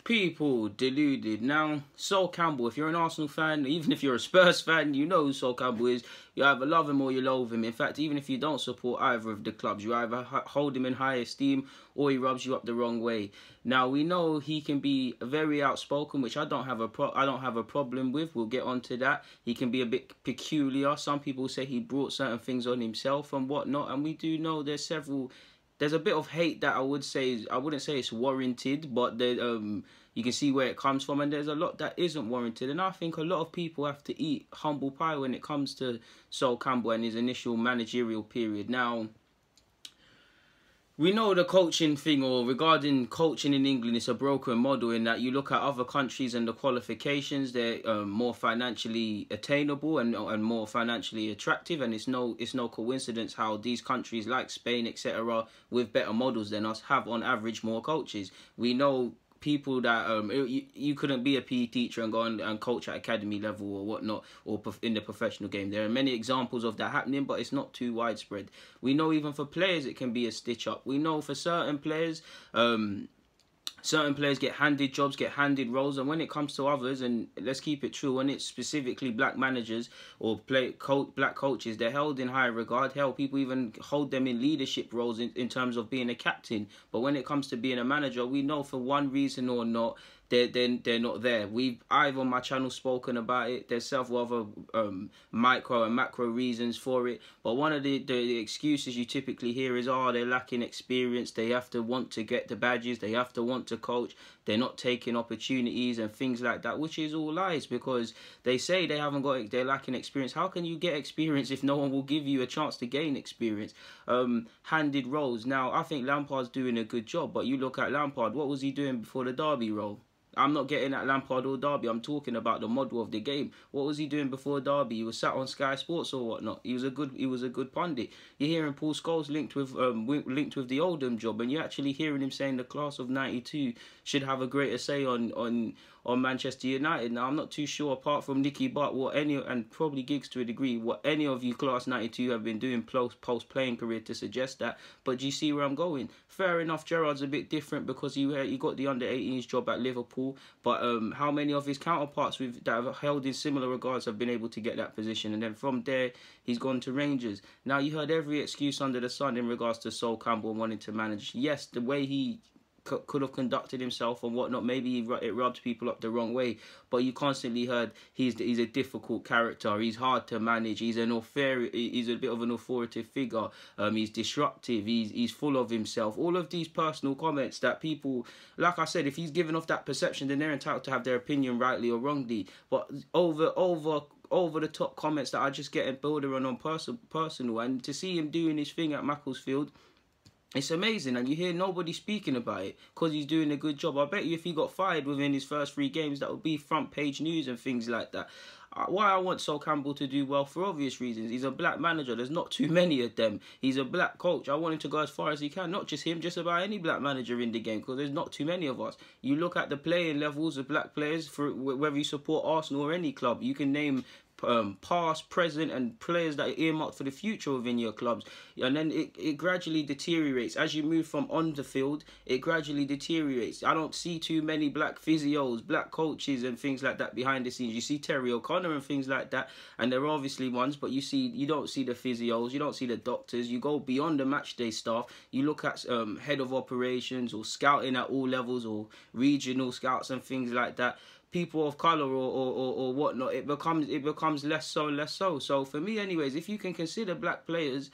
People deluded. Now, Sol Campbell, if you're an Arsenal fan, even if you're a Spurs fan, you know who Sol Campbell is. You either love him or you loathe him. In fact, even if you don't support either of the clubs, you either hold him in high esteem or he rubs you up the wrong way. Now, we know he can be very outspoken, which I don't have a problem with. We'll get onto that. He can be a bit peculiar. Some people say he brought certain things on himself and whatnot, and we do know there's a bit of hate that I wouldn't say it's warranted, but you can see where it comes from, and there's a lot that isn't warranted. And I think a lot of people have to eat humble pie when it comes to Sol Campbell and his initial managerial period. Now, we know the coaching thing, or regarding coaching in England, it's a broken model in that you look at other countries and the qualifications, they're more financially attainable and more financially attractive, and it's no coincidence how these countries like Spain, etc., with better models than us, have on average more coaches. We know people that you couldn't be a PE teacher and go and coach at academy level or whatnot, or in the professional game. There are many examples of that happening, but it's not too widespread. We know even for players it can be a stitch up. We know for certain players get handed jobs, get handed roles, and when it comes to others, and let's keep it true, when it's specifically black managers or black coaches, they're held in high regard. Hell, people even hold them in leadership roles in terms of being a captain. But when it comes to being a manager, we know for one reason or not, they're not there. I've on my channel spoken about it. There's several other micro and macro reasons for it, but one of the excuses you typically hear is, oh, they're lacking experience, they have to want to get the badges, they have to want to coach, they're not taking opportunities and things like that, which is all lies, because they say they're lacking experience. How can you get experience if no one will give you a chance to gain experience? Handed roles. Now, I think Lampard's doing a good job, but you look at Lampard, what was he doing before the Derby role? I'm not getting at Lampard or Derby. I'm talking about the model of the game. What was he doing before Derby? He was sat on Sky Sports or whatnot. He was a good pundit. You're hearing Paul Scholes linked with the Oldham job, and you're actually hearing him saying the class of '92 should have a greater say on Manchester United. Now, I'm not too sure, apart from Nicky Butt, and probably Giggs to a degree, what any of you class 92 have been doing post-playing career to suggest that. But do you see where I'm going? Fair enough, Gerrard's a bit different because he got the under-18s job at Liverpool, but how many of his counterparts that have held in similar regards have been able to get that position? And then from there, he's gone to Rangers. Now, you heard every excuse under the sun in regards to Sol Campbell wanting to manage. Yes, the way he could have conducted himself and whatnot, maybe it rubbed people up the wrong way, but you constantly heard he's a difficult character, he's hard to manage, he's a bit of an authoritative figure, he's disruptive, he's full of himself. All of these personal comments that people, like I said, if he's given off that perception, then they're entitled to have their opinion rightly or wrongly. But over the top comments that I just get bordering on personal, and to see him doing his thing at Macclesfield, it's amazing, and you hear nobody speaking about it because he's doing a good job. I bet you if he got fired within his first 3 games, that would be front page news and things like that. Why I want Sol Campbell to do well, for obvious reasons. He's a black manager. There's not too many of them. He's a black coach. I want him to go as far as he can. Not just him, just about any black manager in the game, because there's not too many of us. You look at the playing levels of black players, for whether you support Arsenal or any club, you can name past, present, and players that are earmarked for the future within your clubs, and then it gradually deteriorates as you move from on the field. It gradually deteriorates. I don't see too many black physios, black coaches, and things like that behind the scenes. You see Terry O'Connor and things like that, and there are obviously ones, but you don't see the physios, you don't see the doctors. You go beyond the match day staff. You look at head of operations or scouting at all levels, or regional scouts and things like that. People of colour or whatnot, it becomes less so and less so. So for me, anyways, if you can consider black players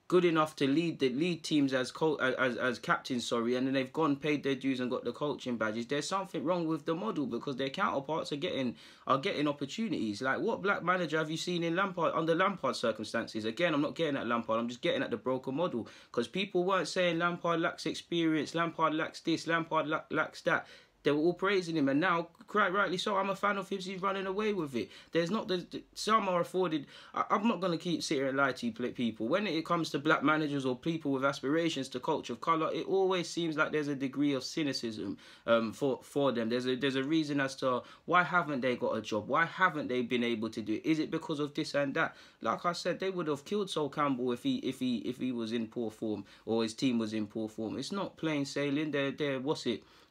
good enough to lead teams as captains, and then they've paid their dues and got the coaching badges, there's something wrong with the model, because their counterparts are getting opportunities. Like, what black manager have you seen in Lampard under Lampard circumstances? Again, I'm not getting at Lampard, I'm just getting at the broken model, because people weren't saying Lampard lacks experience, Lampard lacks this, Lampard lacks that. They were all praising him, and now, quite rightly so, I'm a fan of his. He's running away with it. Some are afforded. I'm not going to keep sitting and lie to you people. When it comes to black managers or people with aspirations to coach of colour, it always seems like there's a degree of cynicism for them. There's a reason as to why haven't they got a job? Why haven't they been able to do it? Is it because of this and that? Like I said, they would have killed Sol Campbell if he was in poor form, or his team was in poor form. It's not plain sailing.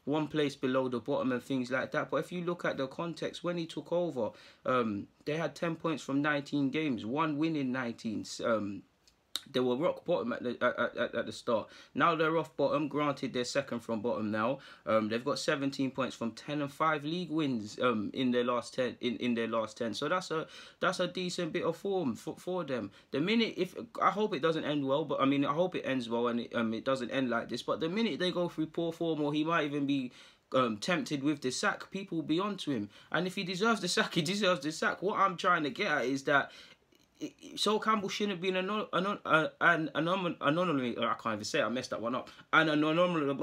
one place below the bottom and things like that. But if you look at the context, when he took over, they had 10 points from 19 games, one win in 19. They were rock bottom at the start. Now they're off bottom. Granted, they're second from bottom now. They've got 17 points from 10 and 5 league wins in their last 10 in their last 10. So that's a decent bit of form for them. The minute, if I hope it doesn't end well, but I mean I hope it ends well and it doesn't end like this. But the minute they go through poor form, or he might even be tempted with the sack, people will be onto him. And if he deserves the sack, he deserves the sack. What I'm trying to get at is that Sol Campbell shouldn't have been an anomaly. I can't even say it, I messed that one up. An anomaly.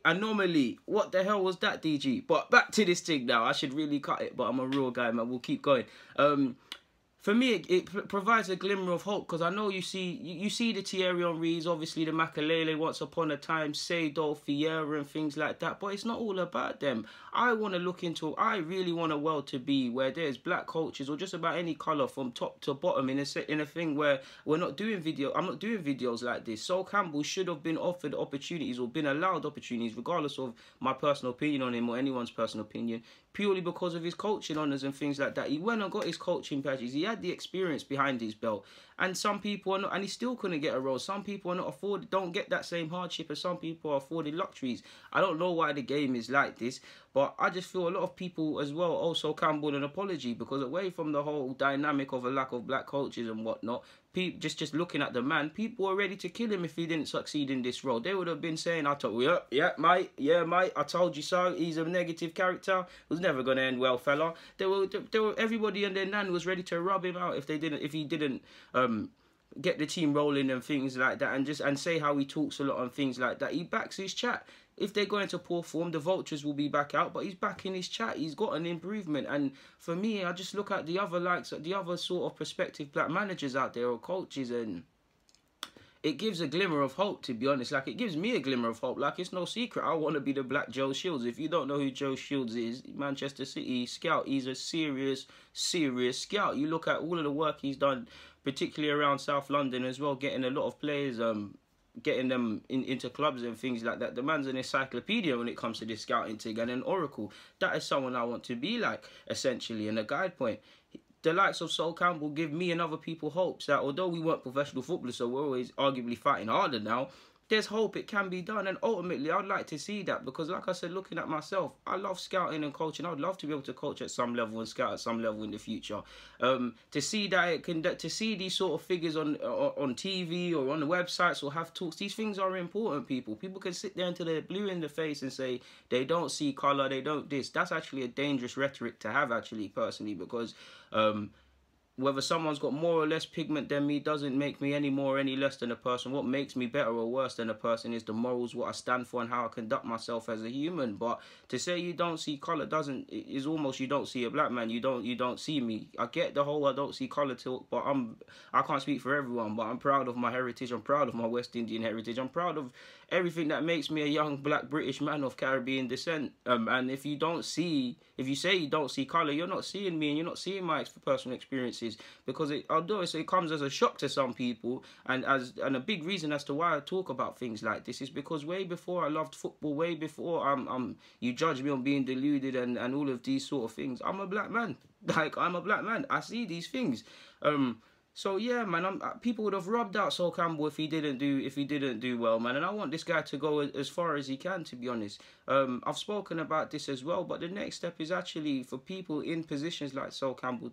Anomaly. What the hell was that, DG? But back to this thing now. I should really cut it, but I'm a real guy, man. We'll keep going. For me, it provides a glimmer of hope, because I know you see the Thierry Henrys, obviously the Macclesfield, Once Upon a Time, Seydou, Vieira and things like that, but it's not all about them. I really want a world to be where there's black coaches, or just about any colour from top to bottom, in a thing where I'm not doing videos like this. Sol Campbell should have been offered opportunities, or been allowed opportunities, regardless of my personal opinion on him or anyone's personal opinion, purely because of his coaching honours and things like that. He went and got his coaching badges. He had the experience behind his belt. And some people are not, and he still couldn't get a role. Some people are not don't get that same hardship, as some people are afforded luxuries. I don't know why the game is like this, but I just feel a lot of people as well also Campbell an apology, because away from the whole dynamic of a lack of black coaches and whatnot, just looking at the man, people were ready to kill him if he didn't succeed in this role. They would have been saying, mate, I told you so. He's a negative character. It was never going to end well, fella. Everybody and their nan was ready to rub him out if he didn't get the team rolling and things like that, and say how he talks a lot and things like that. He backs his chat. If they're going to poor form, the vultures will be back out, but he's back in his chat. He's got an improvement. And for me, I just look at the other sort of prospective black managers out there, or coaches, and it gives a glimmer of hope, to be honest. Like, it gives me a glimmer of hope. Like, it's no secret I want to be the black Joe Shields. If you don't know who Joe Shields is, Manchester City scout. He's a serious scout. You look at all of the work he's done, particularly around South London as well, getting a lot of players, getting them into clubs and things like that. The man's an encyclopedia when it comes to this scouting thing, and an oracle. That is someone I want to be like, essentially, and a guide point. The likes of Sol Campbell give me and other people hopes that although we weren't professional footballers, so we're always arguably fighting harder now, there's hope it can be done. And ultimately, I'd like to see that, because like I said, looking at myself, I love scouting and coaching. I'd love to be able to coach at some level and scout at some level in the future. To see that to see these sort of figures on TV or on the websites, or have talks, these things are important, people. People can sit there until they're blue in the face and say they don't see colour, they don't this. That's actually a dangerous rhetoric to have, actually, personally, because whether someone's got more or less pigment than me doesn't make me any more or any less than a person. What makes me better or worse than a person is the morals, what I stand for, and how I conduct myself as a human. But to say you don't see colour is almost you don't see a black man. You don't see me. I get the whole I don't see colour talk, but I can't speak for everyone. But I'm proud of my heritage. I'm proud of my West Indian heritage. I'm proud of everything that makes me a young black British man of Caribbean descent. And if you say you don't see colour, you're not seeing me, and you're not seeing my personal experiences. Because although it comes as a shock to some people, and a big reason as to why I talk about things like this is because way before I loved football, way before you judge me on being deluded and all of these sort of things, I'm a black man. Like, I'm a black man. I see these things. So yeah, man, people would have rubbed out Sol Campbell if he didn't do well, man. And I want this guy to go as far as he can, to be honest. I've spoken about this as well, but the next step is actually for people in positions like Sol Campbell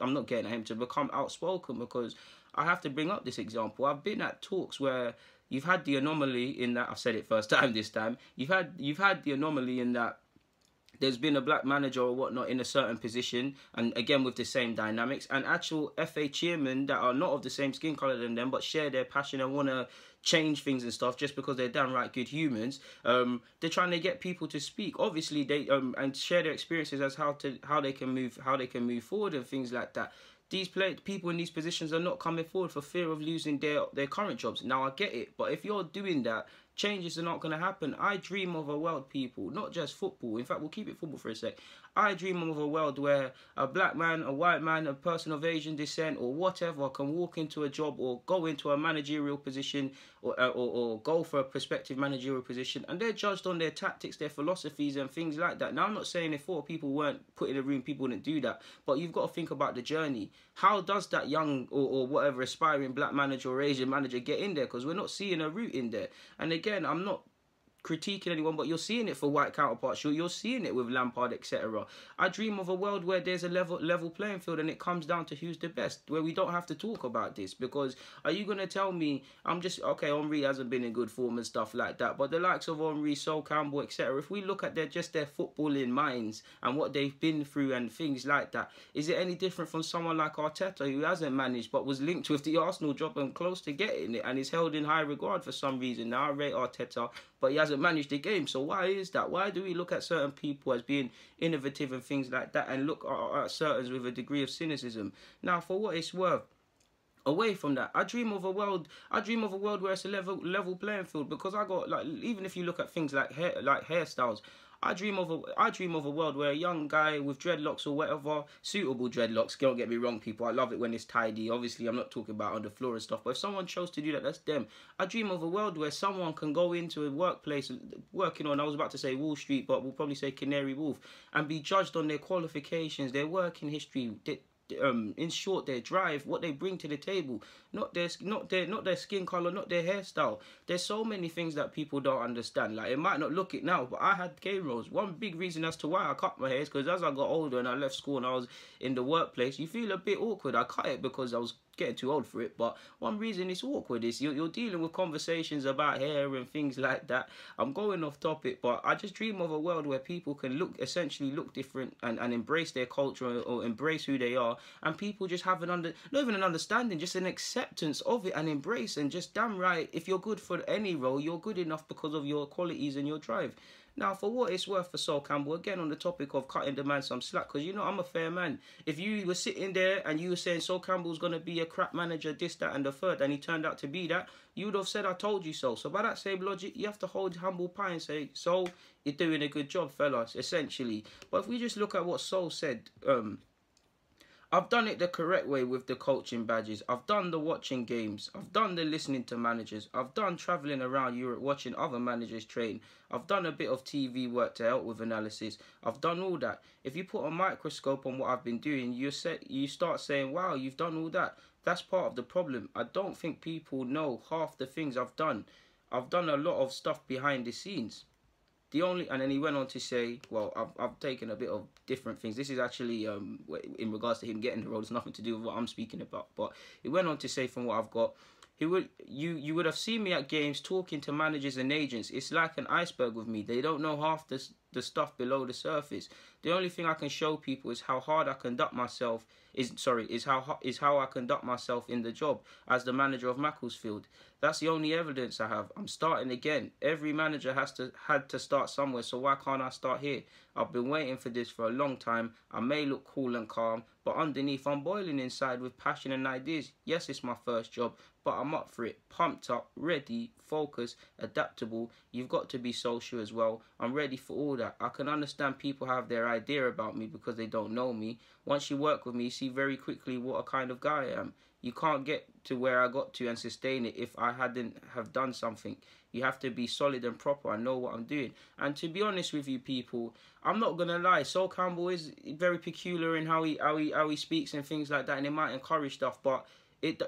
I'm not getting at him to become outspoken, because I have to bring up this example. I've been at talks where you've had the anomaly in that, I've said it first time this time, you've had the anomaly in that there's been a black manager or whatnot in a certain position, and again with the same dynamics, and actual FA chairmen that are not of the same skin colour than them, but share their passion and want to change things and stuff just because they're downright good humans. They're trying to get people to speak, obviously, they and share their experiences as how they can move forward and things like that. These people in these positions are not coming forward for fear of losing their current jobs. Now, I get it, but if you're doing that, changes are not going to happen. I dream of a world, people, not just football. In fact, we'll keep it football for a sec. I dream of a world where a black man, a white man, a person of Asian descent or whatever can walk into a job or go into a managerial position or go for a prospective managerial position, and they're judged on their tactics, their philosophies, and things like that. Now, I'm not saying if 4 people weren't put in a room, people wouldn't do that, but you've got to think about the journey. How does that young or whatever aspiring black manager or Asian manager get in there? Because we're not seeing a route in there. And again, I'm not critiquing anyone, but you're seeing it for white counterparts. You're seeing it with Lampard, etc. I dream of a world where there's a level playing field, and it comes down to who's the best, where we don't have to talk about this. Because are you gonna tell me I'm just okay? Henry hasn't been in good form and stuff like that, but the likes of Henry, Sol Campbell, etc. If we look at their footballing minds and what they've been through and things like that, is it any different from someone like Arteta, who hasn't managed but was linked with the Arsenal job and close to getting it, and is held in high regard for some reason? Now, I rate Arteta, but he hasn't managed the game. So why is that? Why do we look at certain people as being innovative and things like that, and look at certain with a degree of cynicism? Now, for what it's worth, away from that, I dream of a world where it's a level playing field. Because I got, like, even if you look at things like hairstyles, I dream of a world where a young guy with dreadlocks or whatever, suitable dreadlocks, don't get me wrong, people, I love it when it's tidy. Obviously, I'm not talking about on the floor and stuff, but if someone chose to do that, that's them. I dream of a world where someone can go into a workplace working on, I was about to say Wall Street, but we'll probably say Canary Wharf, and be judged on their qualifications, their working history, in short, their drive, what they bring to the table, not their skin color, not their hairstyle. There's so many things that people don't understand. Like, it might not look it now, but I had game rolls. One big reason as to why I cut my hair is because as I got older and I left school and I was in the workplace, you feel a bit awkward. I cut it because I was getting too old for it, but one reason it's awkward is you're dealing with conversations about hair and things like that. I'm going off topic, but I just dream of a world where people can essentially look different and embrace their culture or embrace who they are, and people just have not even an understanding, just an acceptance of it and embrace, and just damn right, if you're good for any role, you're good enough because of your qualities and your drive. Now, for what it's worth for Sol Campbell, again on the topic of cutting the man some slack, because, you know, I'm a fair man. If you were sitting there and you were saying Sol Campbell's going to be a crap manager, this, that, and the third, and he turned out to be that, you would have said, I told you so. So by that same logic, you have to hold humble pie and say, Sol, you're doing a good job, fellas, essentially. But if we just look at what Sol said, I've done it the correct way with the coaching badges. I've done the watching games. I've done the listening to managers. I've done travelling around Europe watching other managers train. I've done a bit of TV work to help with analysis. I've done all that. If you put a microscope on what I've been doing, you start saying, wow, you've done all that. That's part of the problem. I don't think people know half the things I've done. I've done a lot of stuff behind the scenes. And then he went on to say, well, I've taken a bit of different things. This is actually, in regards to him getting the role, it's nothing to do with what I'm speaking about. But he went on to say, from what I've got, you would have seen me at games talking to managers and agents. It's like an iceberg with me. They don't know half the stuff below the surface. The only thing I can show people is how hard I conduct myself. Is how I conduct myself in the job as the manager of Macclesfield. That's the only evidence I have. I'm starting again. Every manager had to start somewhere, so why can't I start here? I've been waiting for this for a long time. I may look cool and calm, but underneath I'm boiling inside with passion and ideas. Yes, it's my first job, but I'm up for it. Pumped up, ready, focused, adaptable. You've got to be social as well. I'm ready for all that. I can understand people have their idea about me because they don't know me. Once you work with me, you see very quickly what a kind of guy I am. You can't get to where I got to and sustain it if I hadn't have done something. You have to be solid and proper. I know what I'm doing. And to be honest with you people, I'm not gonna lie. Sol Campbell is very peculiar in how he speaks and things like that, and it might encourage stuff. But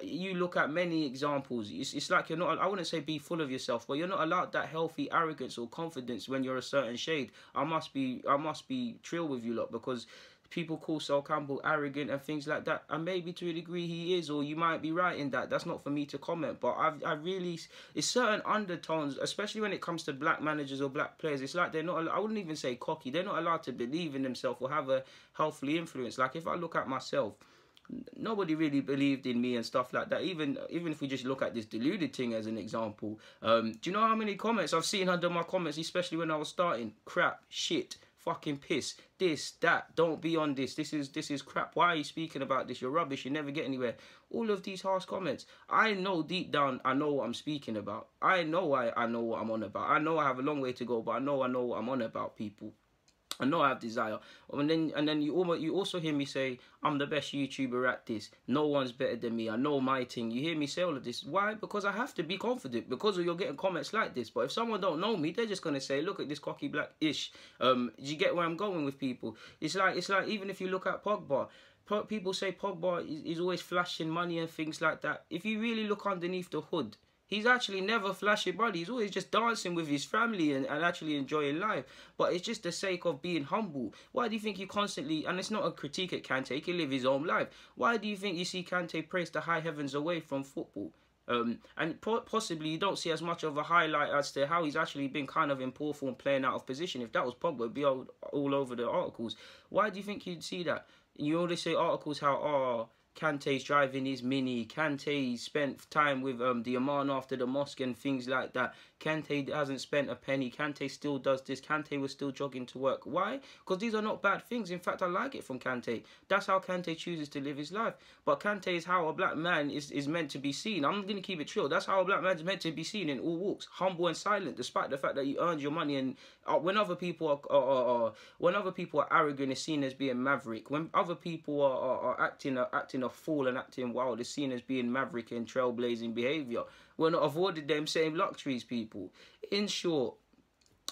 you look at many examples. It's like you're not. I wouldn't say be full of yourself, but you're not allowed that healthy arrogance or confidence when you're a certain shade. I must be trill with you lot, because people call Sol Campbell arrogant and things like that, and maybe to a degree he is, or you might be right in that. That's not for me to comment, but I really, it's certain undertones, especially when it comes to black managers or black players. It's like they're not, I wouldn't even say cocky, they're not allowed to believe in themselves or have a healthy influence. Like, if I look at myself, nobody really believed in me and stuff like that. Even if we just look at this deluded thing as an example, do you know how many comments I've seen under my comments, especially when I was starting? Crap, shit, fucking piss, this, that, don't be on this, this is crap, why are you speaking about this, you're rubbish, you never get anywhere. All of these harsh comments. I know deep down, I know what I'm speaking about. I know I know what I'm on about. I know I have a long way to go, but I know what I'm on about, people. I know I have desire. And then you also hear me say I'm the best YouTuber at this. No one's better than me. I know my thing. You hear me say all of this. Why? Because I have to be confident. Because you're getting comments like this. But if someone don't know me, they're just gonna say, look at this cocky black ish. Do you get where I'm going with people? It's like even if you look at Pogba. People say Pogba is always flashing money and things like that. If you really look underneath the hood, he's actually never flashy body. He's always just dancing with his family and actually enjoying life. But it's just the sake of being humble. Why do you think you constantly, and it's not a critique at Kante, he can live his own life. Why do you think you see Kante praise the high heavens away from football? And possibly you don't see as much of a highlight as to how he's actually been kind of in poor form playing out of position. If that was Pogba, it'd be all over the articles. Why do you think you'd see that? You always say articles how, Kante's driving his Mini, Kante spent time with the Imam after the mosque and things like that. Kante hasn't spent a penny. Kante still does this. Kante was still jogging to work. Why? Because these are not bad things. In fact, I like it from Kante. That's how Kante chooses to live his life. But Kante is how a black man is meant to be seen. I'm going to keep it true. That's how a black man is meant to be seen in all walks. Humble and silent, despite the fact that you earned your money. And when other people are arrogant, it's seen as being maverick. When other people are acting a fool and acting wild, it's seen as being maverick and trailblazing behaviour. We're not avoided them same luxuries, people. In short,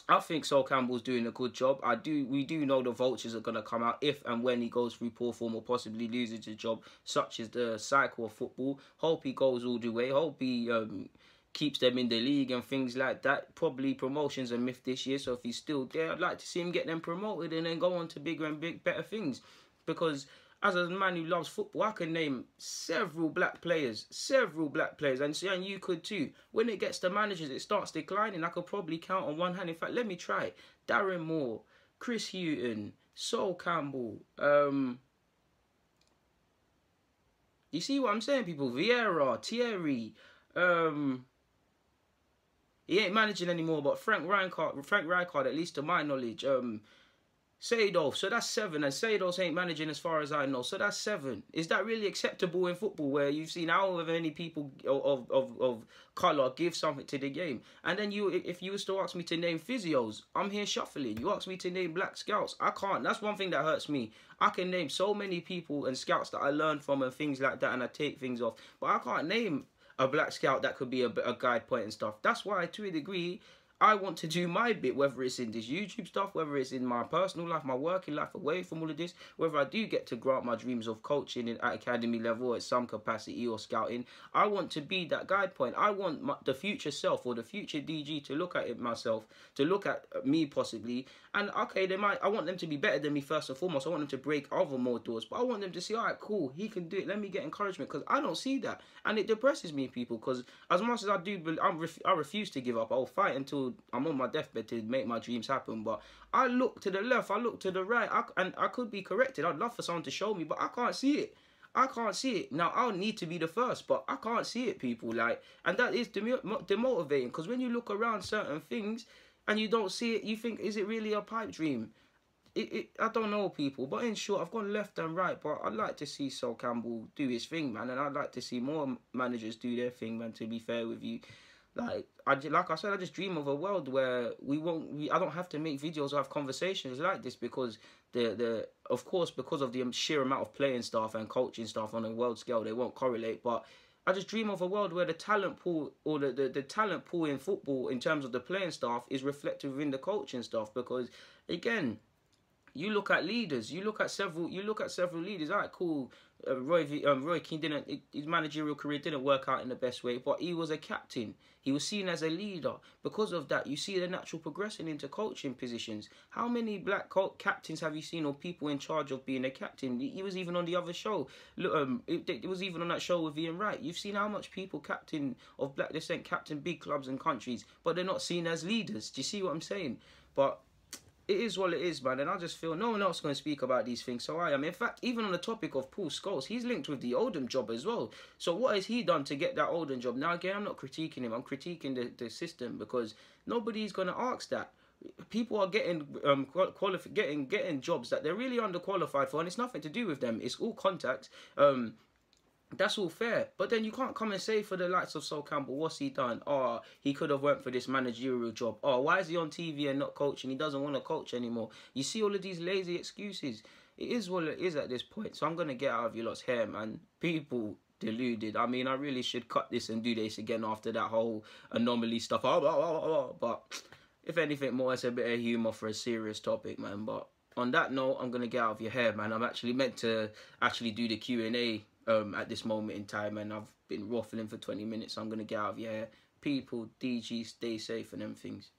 I think Sol Campbell's doing a good job. We do know the vultures are going to come out if and when he goes through poor form or possibly loses his job, such as the cycle of football. Hope he goes all the way. Hope he keeps them in the league and things like that. Probably promotion's a myth this year, so if he's still there, I'd like to see him get them promoted and then go on to bigger and better things. Because as a man who loves football, I can name several black players, and you could too. When it gets to managers, it starts declining. I could probably count on one hand. In fact, let me try. Darren Moore, Chris Hughton, Sol Campbell. You see what I'm saying, people? Vieira, Thierry. He ain't managing anymore, but Frank Rijkaard, at least to my knowledge. Seedorf, so that's 7, and Seedorf ain't managing as far as I know, so that's 7. Is that really acceptable in football, where you've seen however many people of colour give something to the game? And then if you was to ask me to name physios, I'm here shuffling. You ask me to name black scouts, I can't. That's one thing that hurts me. I can name so many people and scouts that I learned from and things like that, and I take things off, but I can't name a black scout that could be a guide point and stuff. That's why, to a degree, I want to do my bit, whether it's in this YouTube stuff, whether it's in my personal life, my working life, away from all of this, whether I do get to grant my dreams of coaching at academy level at some capacity or scouting. I want to be that guide point. I want the future self or the future DG to look at it myself, to look at me possibly, and okay, I want them to be better than me first and foremost. I want them to break other more doors, but I want them to see, all right, cool, he can do it. Let me get encouragement, because I don't see that, and it depresses me, people. Because as much as I do, I refuse to give up. I'll fight until I'm on my deathbed to make my dreams happen. But I look to the left, I look to the right, and I could be corrected. I'd love for someone to show me, but I can't see it. I can't see it. Now, I'll need to be the first, but I can't see it, people. And that is demotivating, because when you look around certain things and you don't see it, you think, is it really a pipe dream? I don't know, people. But in short, I've gone left and right, but I'd like to see Sol Campbell do his thing, man, and I'd like to see more managers do their thing, man, to be fair with you. Like I said, I just dream of a world where I don't have to make videos or have conversations like this, because of course, because of the sheer amount of playing staff and coaching staff on a world scale, they won't correlate. But I just dream of a world where the talent pool, or the talent pool in football in terms of the playing staff, is reflected within the coaching staff. Because again, you look at leaders. You look at several leaders. All right, cool. Roy Keane his managerial career didn't work out in the best way, but he was a captain. He was seen as a leader. Because of that, you see the natural progression into coaching positions. How many black captains have you seen, or people in charge of being a captain? He was even on the other show. Look, it was even on that show with Ian Wright. You've seen how much people of black descent captain big clubs and countries, but they're not seen as leaders. Do you see what I'm saying? But it is what it is, man, and I just feel no one else is going to speak about these things, so I am. In fact, even on the topic of Paul Scholes, he's linked with the Oldham job as well. So what has he done to get that Oldham job? Now, again, I'm not critiquing him. I'm critiquing the system, because nobody's going to ask that. People are getting getting jobs that they're really underqualified for, and it's nothing to do with them. It's all contacts. That's all fair, but then you can't come and say for the likes of Sol Campbell, what's he done? Oh, he could have went for this managerial job. Oh, why is he on TV and not coaching? He doesn't want to coach anymore. You see all of these lazy excuses. It is what it is at this point. So I'm gonna get out of your lot's hair, man. People deluded. I mean, I really should cut this and do this again after that whole anomaly stuff. But if anything more, it's a bit of humour for a serious topic, man. But on that note, I'm gonna get out of your hair, man. I'm actually meant to actually do the Q&A at this moment in time, and I've been waffling for 20 minutes, so I'm gonna get out of your hair. People, DG, stay safe and them things.